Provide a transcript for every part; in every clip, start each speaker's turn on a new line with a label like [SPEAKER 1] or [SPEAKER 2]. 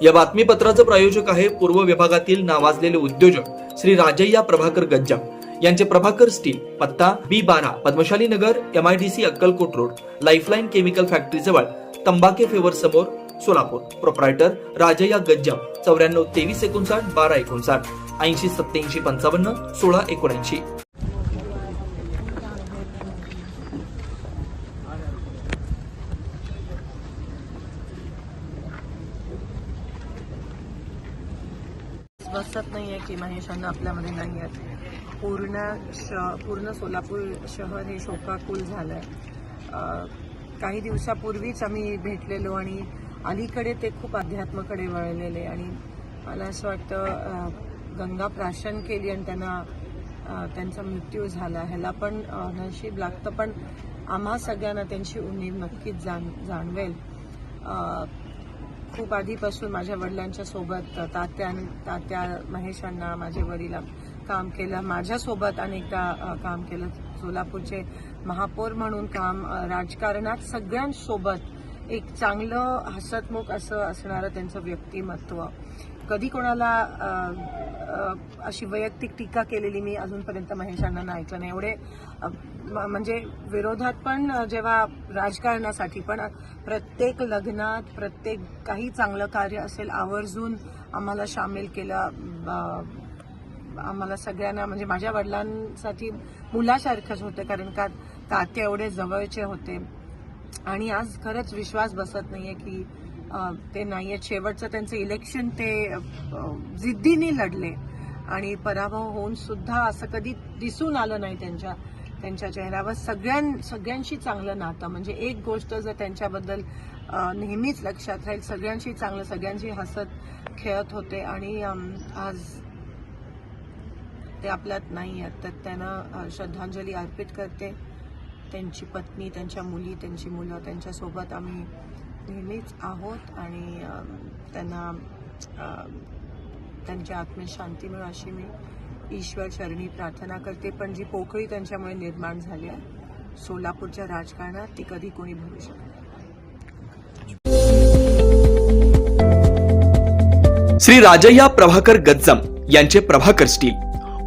[SPEAKER 1] या बातमीपत्राचे प्रायोजक आहे पूर्व विभागातील नावाजलेले उद्योजक श्री राजय्या प्रभाकर गज्जाम यांचे प्रभाकर स्टील, पत्ता B12 पद्मशाली नगर, MIDC Akkalkot road, lifeline chemical factory जवळ, तंबाके फेवर समोर, सोलापूर. प्रोप्रायटर राजय्या गज्जाम 94 23 59 12 59 80 87 55 16 79.
[SPEAKER 2] बसत नाहीये की महेश अण्णा आपल्यामध्ये नाही आहेत. पूर्ण सोलापूर शहर हे शोकाकुल झालंय. काही दिवसापूर्वीच आम्ही भेटलेलो आणि अलीकडे ते खूप अध्यात्माकडे वळलेले आणि मला असं वाटतं गंगा प्राशन केली आणि त्यांचा मृत्यू झाला. ह्याला पण नशीब लागतं, पण आम्हा सगळ्यांना त्यांची उणीव नक्कीच जाणवेल. खूप आधीपासून माझ्या वडिलांच्या सोबत तात्या महेश अण्णा माझे वडील काम केलं, माझ्यासोबत अनेकदा काम केलं. सोलापूरचे महापौर म्हणून काम, राजकारणात सगळ्यांसोबत एक चांगलं हसतमुख असं असणारं त्यांचं व्यक्तिमत्व. कधी कोणाला अशी वैयक्तिक टीका केलेली मी अजूनपर्यंत महेश अण्णांना ऐकलं नाही. एवढे म्हणजे विरोधात पण, जेव्हा राजकारणासाठी पण, प्रत्येक लग्नात, प्रत्येक काही चांगलं कार्य असेल आवर्जून आम्हाला सामील केलं. आम्हाला सगळ्यांना, म्हणजे माझ्या वडिलांसाठी मुलासारखंच होतं, कारण का तात्या एवढे जवळचे होते. आणि आज खरंच विश्वास बसत नाहीये की ते नाहीये. शेवटचं त्यांचं इलेक्शन ते जिद्दीने लढले आणि पराभव होऊन सुद्धा असं कधी दिसून आलं नाही त्यांच्या चेहऱ्यावर. सगळ्यांशी चांगलं नातं, म्हणजे एक गोष्ट जर त्यांच्याबद्दल नेहमीच लक्षात राहील, सगळ्यांशी चांगलं, सगळ्यांशी हसत खेळत होते. आणि आज ते आपल्यात नाही आहेत, तर त्यांना श्रद्धांजली अर्पित करते. त्यांची पत्नी, त्यांच्या मुली, त्यांची मुलं, त्यांच्यासोबत आम्ही नेहमीच आहोत आणि त्यांना त्यांच्या आत्मेत शांती मिळो अशी मी ईश्वर चरणी प्रार्थना करते. पण जी पोकळी त्यांच्यामुळे निर्माण झाली आहे सोलापूरच्या राजकारणात, ती कधी कोणी भरू शकत
[SPEAKER 1] नाही. श्री राजय्या प्रभाकर गज्जाम यांचे Prabhakar steel,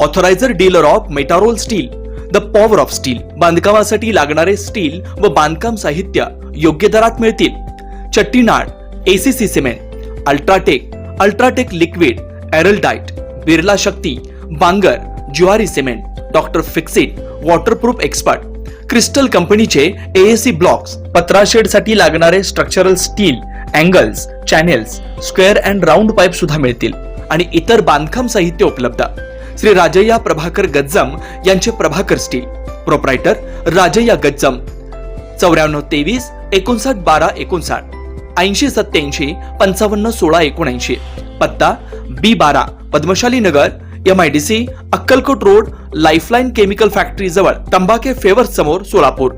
[SPEAKER 1] authorised dealer of मेटारोल steel, the power of steel. बांधकामासाठी लागणारे स्टील व बांधकाम साहित्य योग्य दरात मिळतील. Chettinad, ACC cement, UltraTech liquid, Araldite, Birla Shakti, Bangar, Zuari cement, doctor Fixit, waterproof expert, crystal कंपनीचे AAC ब्लॉक्स, पत्राशेड साठी लागणारे structural steel, angles, channels, square and round pipe सुद्धा मिळतील आणि इतर बांधकाम साहित्य उपलब्ध. श्री राजय्या प्रभाकर गज्जाम यांचे प्रभाकर स्टील. प्रोप्रायटर राजय्या गज्जाम 94 23 59 12 59 80 87 55 16 79. पत्ता B12 पद्मशाली नगर, MIDC Akkalkot road, lifeline chemical factory जवळ, तंबाके फेवर समोर, सोलापूर.